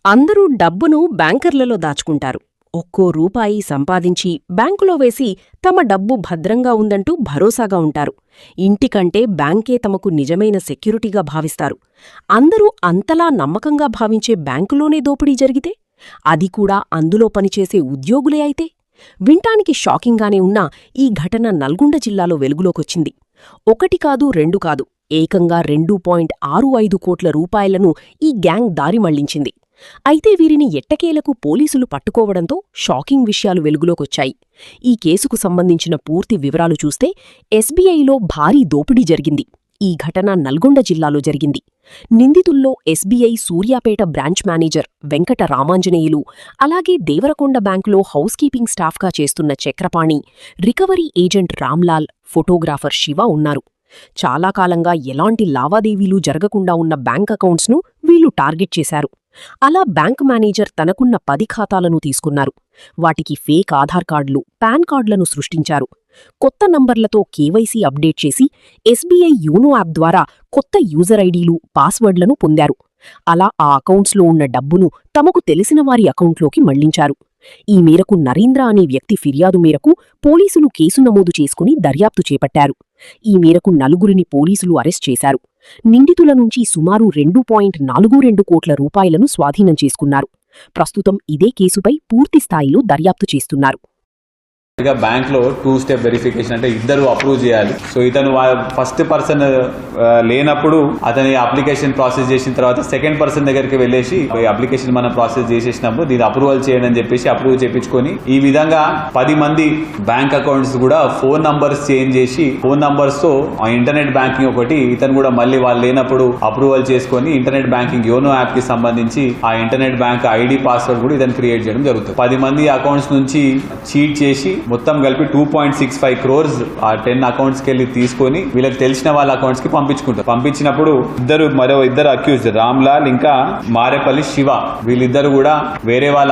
అందరూ డబ్బును బ్యాంకర్లలో దాచుకుంటారు. ఒక్కో రూపాయి సంపాదించి బ్యాంకులో వేసి తమ డబ్బు భద్రంగా ఉందంటూ భరోసాగా ఉంటారు. ఇంటికంటే బ్యాంకే తమకు నిజమైన సెక్యూరిటీగా భావిస్తారు. అందరూ అంతలా నమ్మకంగా భావించే బ్యాంకులోనే దోపిడీ జరిగితే, అది కూడా అందులో పనిచేసే ఉద్యోగులే అయితే? వింటానికి షాకింగ్గానే ఉన్నా ఈ ఘటన నల్గొండ జిల్లాలో వెలుగులోకొచ్చింది. ఒకటి కాదు, రెండు కాదు, ఏకంగా 2.65 కోట్ల రూపాయలను ఈ గ్యాంగ్ దారి మళ్లించింది. అయితే వీరిని ఎట్టకేలకు పోలీసులు పట్టుకోవడంతో షాకింగ్ విషయాలు వెలుగులోకొచ్చాయి. ఈ కేసుకు సంబంధించిన పూర్తి వివరాలు చూస్తే ఎస్బీఐలో భారీ దోపిడీ జరిగింది. ఈ ఘటన నల్గొండ జిల్లాలో జరిగింది. నిందితుల్లో SBI Suryapet branch manager Venkata Ramanjaneyulu, అలాగే దేవరకొండ బ్యాంకులో హౌస్ కీపింగ్ స్టాఫ్గా చేస్తున్న Chakrapani, recovery agent Ramlal, photographer Shiva ఉన్నారు. చాలా కాలంగా ఎలాంటి లావాదేవీలు జరగకుండా ఉన్న బ్యాంక్ అకౌంట్స్ను వీళ్లు టార్గెట్ చేశారు. అలా బ్యాంక్ మేనేజర్ తనకున్న 10 ఖాతాలను తీసుకున్నారు. వాటికి ఫేక్ ఆధార్ కార్డులు, పాన్ కార్డులను సృష్టించారు. కొత్త నంబర్లతో కేవైసీ అప్డేట్ చేసి ఎస్బీఐ యూనో యాప్ ద్వారా కొత్త యూజర్ ఐడీలు, పాస్వర్డ్లను పొందారు. అలా ఆ అకౌంట్స్లో ఉన్న డబ్బును తమకు తెలిసిన వారి అకౌంట్లోకి మళ్లించారు. ఈ మేరకు నరేంద్ర అనే వ్యక్తి ఫిర్యాదు మేరకు పోలీసులు కేసు నమోదు చేసుకుని దర్యాప్తు చేపట్టారు. ఈ మేరకు 4గురిని పోలీసులు అరెస్ట్ చేశారు. నిందితుల నుంచి సుమారు 2.42 కోట్ల రూపాయలను స్వాధీనం చేసుకున్నారు. ప్రస్తుతం ఇదే కేసుపై పూర్తిస్థాయిలో దర్యాప్తు చేస్తున్నారు. బ్యాంక్ లో 2 స్టెప్ వెరిఫికేషన్ అంటే ఇద్దరు అప్రూవ్ చేయాలి. సో ఇతను ఫస్ట్ పర్సన్ లేనప్పుడు అతని అప్లికేషన్ ప్రాసెస్ చేసిన తర్వాత సెకండ్ పర్సన్ దగ్గరికి వెళ్ళేసి అప్లికేషన్ మనం ప్రాసెస్ చేసేసినప్పుడు దీన్ని అప్రూవల్ చేయండి అని చెప్పేసి అప్రూవ్ చేయించుకొని ఈ విధంగా 10 మంది బ్యాంక్ అకౌంట్స్ కూడా ఫోన్ నంబర్స్ చేంజ్ చేసి ఫోన్ నంబర్స్ తో ఇంటర్నెట్ బ్యాంకింగ్ ఒకటి ఇతను కూడా మళ్ళీ వాళ్ళు లేనప్పుడు అప్రూవల్ చేసుకొని ఇంటర్నెట్ బ్యాంకింగ్ యోనో యాప్ కి సంబంధించి ఆ ఇంటర్నెట్ బ్యాంక్ ఐడి పాస్వర్డ్ కూడా ఇతను క్రియేట్ చేయడం జరుగుతుంది. 10 మంది అకౌంట్స్ నుంచి చీట్ చేసి మొత్తం కలిపి 2.65 crores ఆ 10 అకౌంట్స్కి వెళ్ళి తీసుకొని వీళ్ళకి తెలిసిన వాళ్ళ అకౌంట్స్ కి పంపించుకుంటారు. పంపించినప్పుడు మరో ఇద్దరు అక్యూజ్డ్ రామ్లాల్ ఇంకా మారేపల్లి శివ, వీళ్ళిద్దరు కూడా వేరే వాళ్ళ